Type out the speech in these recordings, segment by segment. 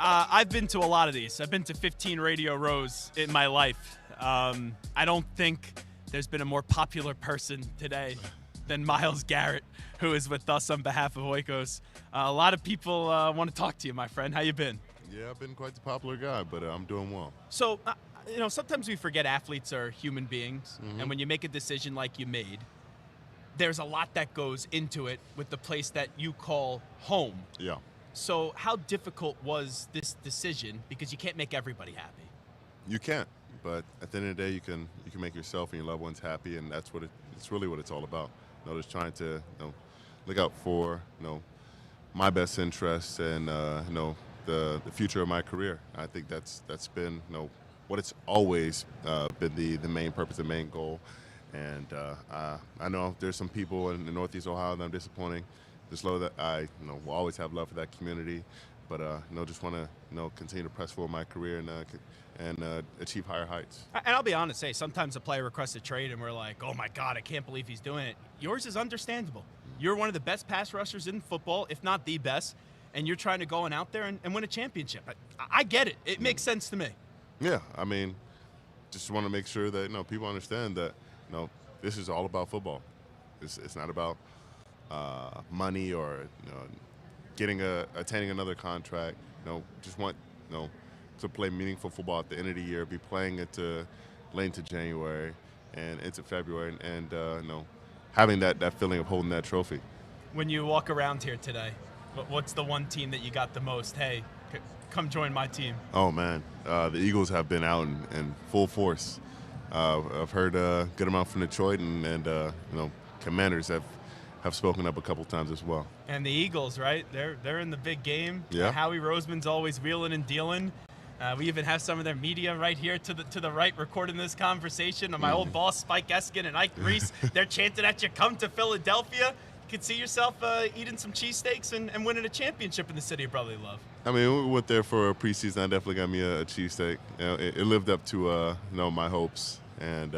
I've been to a lot of these. I've been to 15 radio rows in my life. I don't think there's been a more popular person today than Myles Garrett, who is with us on behalf of Oikos. A lot of people want to talk to you, my friend. How you been? Yeah, I've been quite the popular guy, but I'm doing well. So, sometimes we forget athletes are human beings, and when you make a decision like you made, there's a lot that goes into it with the place that you call home. Yeah. So how difficult was this decision? Because you can't make everybody happy. You can't, but at the end of the day, you can make yourself and your loved ones happy, and that's it's really what it's all about. Just trying to look out for my best interests and the future of my career. I think that's been what it's always been the main purpose, the main goal. And I know there's some people in the Northeast Ohio that I'm disappointing. Just know that I will always have love for that community, but just want to continue to press forward my career and achieve higher heights. And I'll be honest, sometimes a player requests a trade and we're like, oh my God, I can't believe he's doing it. Yours is understandable. You're one of the best pass rushers in football, if not the best, and you're trying to go out there and win a championship. I get it. It makes sense to me. Yeah, I mean, just want to make sure that people understand that this is all about football. It's not about money or attaining another contract. Just want to play meaningful football at the end of the year, be playing it late into January and into February, and having that feeling of holding that trophy. When you walk around here today, what's the one team that you got the most? Hey, come join my team. Oh man, the Eagles have been out in full force. I've heard a good amount from Detroit, and Commanders have spoken up a couple times as well. And the Eagles, right? They're in the big game. Yeah. Howie Roseman's always wheeling and dealing. We even have some of their media right here to the right recording this conversation. And my old boss, Spike Eskin and Ike Reese, they're chanting at you, come to Philadelphia. You could see yourself eating some cheesesteaks and winning a championship in the city of brotherly love. I mean, we went there for a preseason. I definitely got me a cheesesteak. It lived up to my hopes. And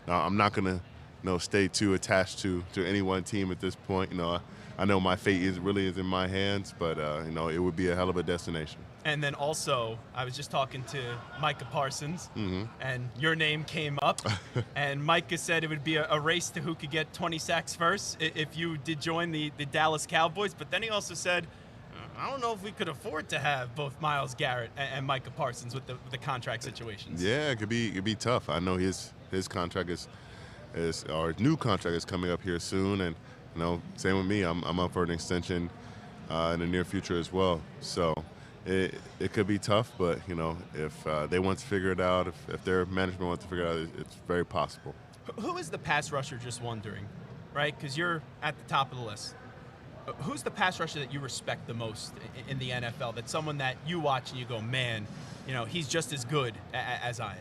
I'm not going to stay too attached to any one team at this point. I know my fate really is in my hands, but it would be a hell of a destination. And then also, I was just talking to Micah Parsons, and your name came up, and Micah said it would be a race to who could get 20 sacks first if you did join the Dallas Cowboys. But then he also said, I don't know if we could afford to have both Myles Garrett and Micah Parsons with the contract situations. Yeah, it could be tough. I know his contract is our new contract is coming up here soon, and same with me. I'm up for an extension in the near future as well. So it could be tough, but if they want to figure it out, if their management wants to figure it out, it's very possible. Who is the pass rusher? Just wondering, right? Because you're at the top of the list. Who's the pass rusher that you respect the most in the NFL? That's someone that you watch and you go, man, he's just as good as I am.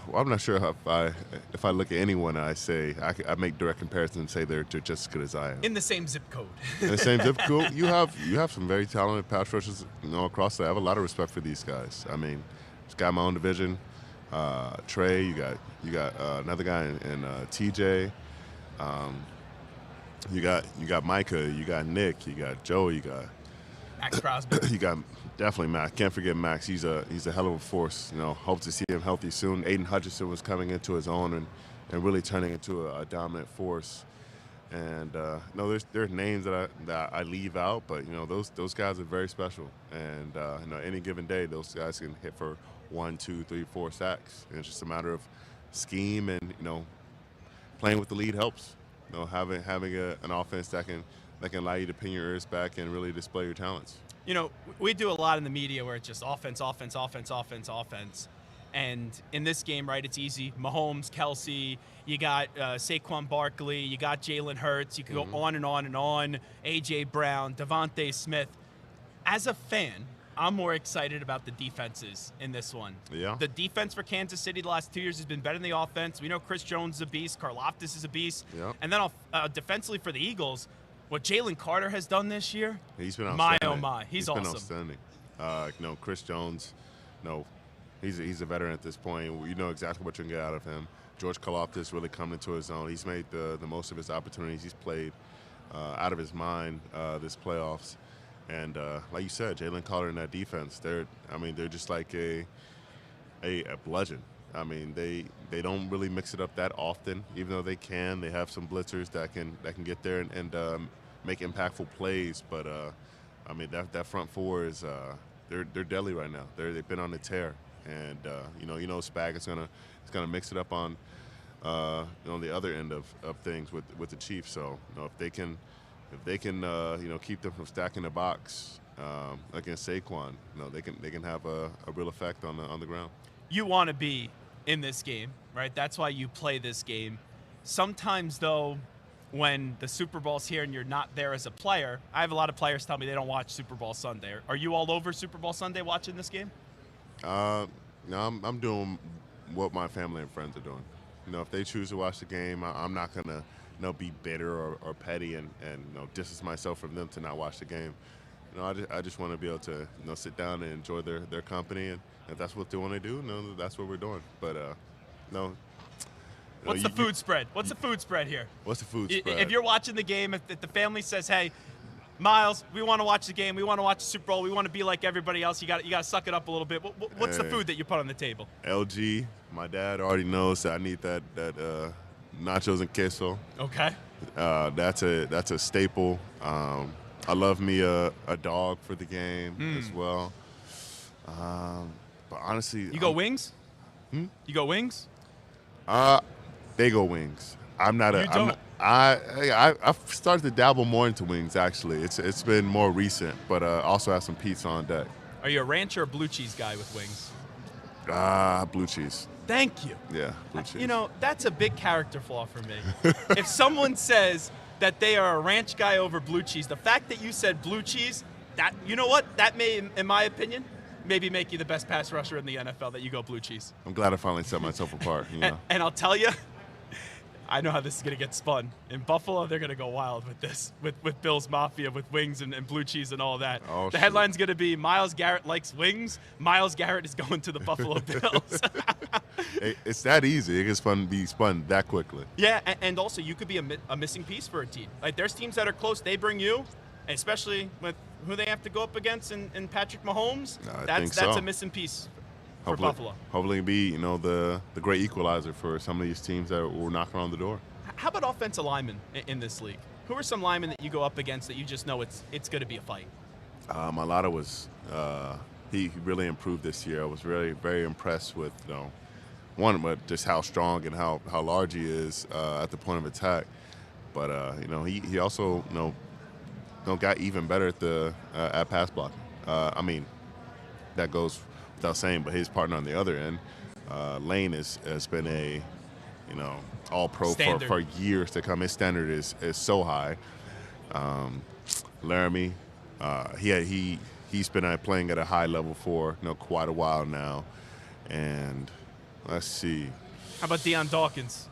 Well, I'm not sure if I look at anyone, I say I make direct comparisons and say they're just as good as I am. In the same zip code. In the same zip code, you have some very talented pass rushers, across the. I have a lot of respect for these guys. I mean, this guy in my own division, Trey. You got another guy in TJ. You got Micah, you got Nick, you got Joe, you got Max Crosby. You got definitely Max. Can't forget Max. He's a hell of a force. Hope to see him healthy soon. Aiden Hutchinson was coming into his own and really turning into a dominant force. And there's names that I leave out, but those guys are very special. And any given day, those guys can hit for 1, 2, 3, 4 sacks. And it's just a matter of scheme and playing with the lead helps. Having an offense that can allow you to pin your ears back and really display your talents. We do a lot in the media where it's just offense. And in this game, right, it's easy. Mahomes, Kelsey, you got Saquon Barkley, you got Jalen Hurts. You can go on and on and on. A.J. Brown, Devontae Smith. As a fan, I'm more excited about the defenses in this one. Yeah. The defense for Kansas City the last 2 years has been better than the offense. We know Chris Jones is a beast. Karlaftis is a beast. Yeah. And then defensively for the Eagles, what Jalen Carter has done this year, he's been outstanding. My, oh, my. He's awesome. Been outstanding. Chris Jones, he's a veteran at this point. You know exactly what you're going to get out of him. George Karlaftis really coming into his own. He's made the most of his opportunities. He's played out of his mind this playoffs. And like you said, Jalen Carter in that defense, they're just like a bludgeon. I mean, they don't really mix it up that often, even though they can. They have some blitzers that can get there and make impactful plays. But I mean, that front four is they're deadly right now. They've been on the tear, and Spag is gonna mix it up on the other end of things with the Chiefs. So if they can keep them from stacking the box against Saquon, they can have a real effect on the ground. You want to be in this game, right? That's why you play this game. Sometimes, though, when the Super Bowl's here and you're not there as a player, I have a lot of players tell me they don't watch Super Bowl Sunday. Are you all over Super Bowl Sunday watching this game? No, I'm doing what my family and friends are doing. If they choose to watch the game, I'm not gonna be bitter or petty and distance myself from them to not watch the game. I just want to be able to sit down and enjoy their company, and if that's what they want to do, that's what we're doing. But What's the food spread? What's the food spread here? What's the food spread? If you're watching the game, if the family says, "Hey, Myles, we want to watch the game. We want to watch the Super Bowl. We want to be like everybody else. You got to suck it up a little bit." What's the food that you put on the table? LG. My dad already knows that I need that nachos and queso. Okay. That's a staple. I love me a dog for the game as well. But honestly, you go wings? You go wings? They go wings. I'm not a. You don't? I've started to dabble more into wings. Actually, it's been more recent, but also have some pizza on deck. Are you a ranch or a blue cheese guy with wings? Blue cheese. Thank you. Yeah, blue cheese. That's a big character flaw for me. If someone says that they are a ranch guy over blue cheese, the fact that you said blue cheese, that may, in my opinion, maybe make you the best pass rusher in the NFL, that you go blue cheese. I'm glad I finally set myself apart. And I'll tell you, I know how this is going to get spun. In Buffalo, they're going to go wild with this, with Bill's Mafia, with wings and blue cheese and all that. Oh, the headline's going to be, Myles Garrett likes wings. Myles Garrett is going to the Buffalo Bills. It's that easy. It can be spun that quickly. Yeah, and also you could be a missing piece for a team. Like, there's teams that are close. They bring you, especially with who they have to go up against in Patrick Mahomes. That's a missing piece for Buffalo. Hopefully be, the great equalizer for some of these teams that were knocking on the door. How about offensive linemen in this league? Who are some linemen that you go up against that you just know it's going to be a fight? Malata was he really improved this year. I was really very impressed with one, but just how strong and how large he is at the point of attack. But he also got even better at pass blocking. I mean, that goes without saying, but his partner on the other end, Lane, has been a all-pro for years to come. His standard is so high. Laramie, he's been playing at a high level for quite a while now. And let's see. How about Deion Dawkins?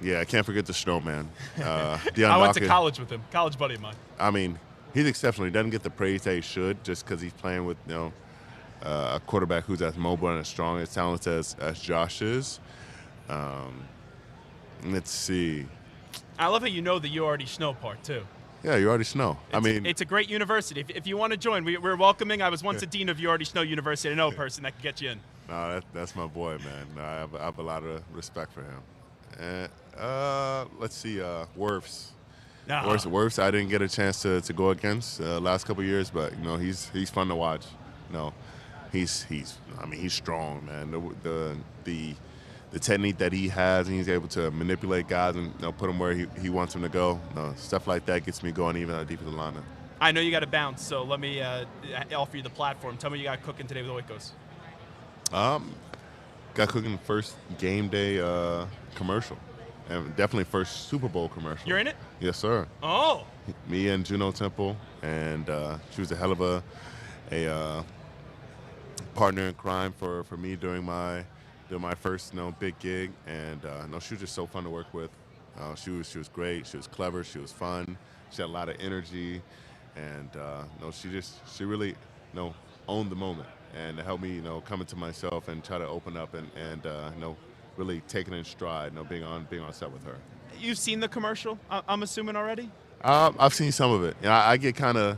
Yeah, I can't forget the snowman. I went to college with him, college buddy of mine. I mean, he's exceptional. He doesn't get the praise that he should just because he's playing with a quarterback who's as mobile and as strong, as talented as Josh is. Let's see. I love how you know the You Already Snow part, too. Yeah, You Already Snow. It's a great university. If you want to join, we're welcoming. I was once a dean of You Already Snow University. I know a person that can get you in. No, that's my boy, man. No, I have a lot of respect for him. And let's see, Wirfs. Wirfs, I didn't get a chance to go against last couple of years, but he's fun to watch. He's strong, man. The technique that he has, and he's able to manipulate guys and put them where he wants them to go. Stuff like that gets me going even at defensive lineman. I know you got to bounce, so let me offer you the platform. Tell me what you got cooking today with Oikos. Got cooking first game day commercial, and definitely first Super Bowl commercial. You're in it? Yes, sir. Oh. Me and Juno Temple, and she was a hell of a partner in crime for me during my first big gig, and she was just so fun to work with. She was great. She was clever. She was fun. She had a lot of energy, and she really owned the moment and helped me come into myself and try to open up and really take it in stride. Being on set with her. You've seen the commercial, I'm assuming already. I've seen some of it. I get kind of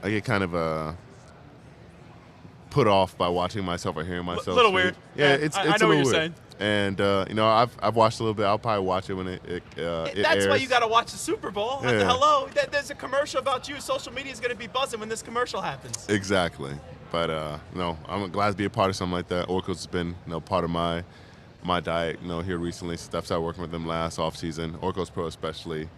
kind of put off by watching myself or hearing myself. A little speak. weird. Yeah, it's I a know little what you're weird. saying. And I've watched a little bit. I'll probably watch it when it That's airs. why you got to watch the Super Bowl. Yeah. Hello, there's a commercial about you. Social media is going to be buzzing when this commercial happens. Exactly. But I'm glad to be a part of something like that. Oracle's been part of my diet. Here recently, since I started working with them last off season. Oracle's Pro especially.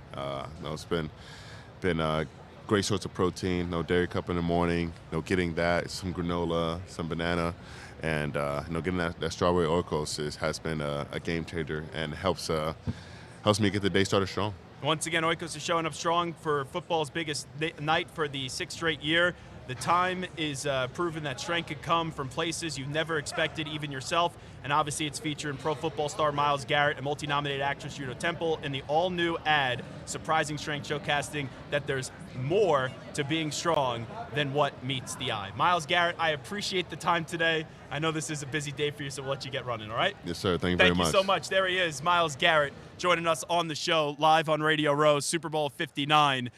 It's been a great source of protein. Dairy cup in the morning. Getting that, some granola, some banana. And getting that strawberry Oikos has been a game changer and helps me get the day started strong. Once again, Oikos is showing up strong for football's biggest night for the 6th straight year. The time is proven that strength could come from places you never expected, even yourself. And obviously, it's featuring pro football star Myles Garrett and multi-nominated actress Juno Temple in the all-new ad, Surprising Strength, showcasing that there's more to being strong than what meets the eye. Myles Garrett, I appreciate the time today. I know this is a busy day for you, so we'll let you get running, all right? Yes, sir. Thank you very much. Thank you so much. There he is, Myles Garrett, joining us on the show live on Radio Row, Super Bowl 59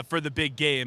for the big game.